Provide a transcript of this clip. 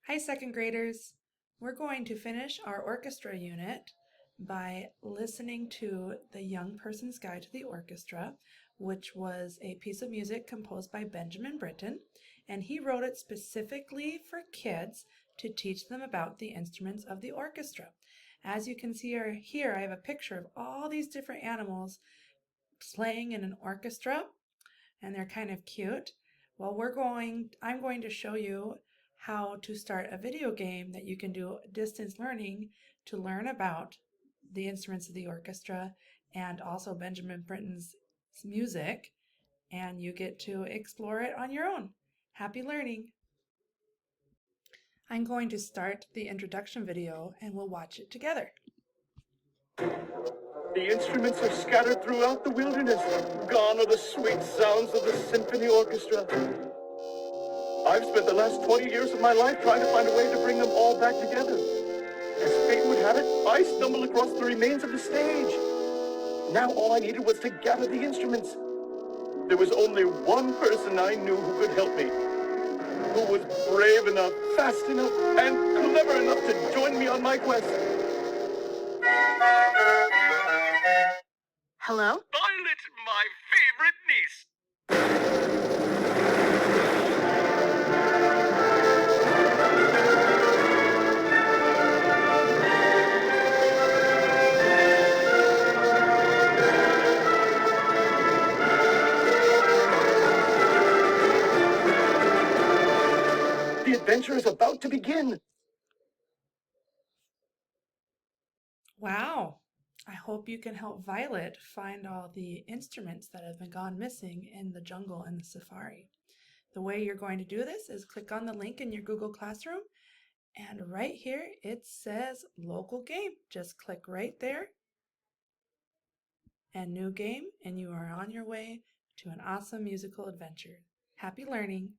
Hi, second graders. We're going to finish our orchestra unit by listening to The Young Person's Guide to the Orchestra, which was a piece of music composed by Benjamin Britten, and he wrote it specifically for kids to teach them about the instruments of the orchestra. As you can see here, I have a picture of all these different animals playing in an orchestra, and they're kind of cute. Well, I'm going to show you how to start a video game that you can do distance learning to learn about the instruments of the orchestra and also Benjamin Britten's music, and you get to explore it on your own. Happy learning! I'm going to start the introduction video and we'll watch it together. The instruments are scattered throughout the wilderness. Gone are the sweet sounds of the symphony orchestra. I've spent the last 20 years of my life trying to find a way to bring them all back together. As fate would have it, I stumbled across the remains of the stage. Now all I needed was to gather the instruments. There was only one person I knew who could help me, who was brave enough, fast enough, and clever enough to join me on my quest. Hello? Violet, my favorite niece. The adventure is about to begin. Wow! I hope you can help Violet find all the instruments that have been gone missing in the jungle and the safari. The way you're going to do this is click on the link in your Google Classroom, and right here it says local game. Just click right there and new game, and you are on your way to an awesome musical adventure. Happy learning!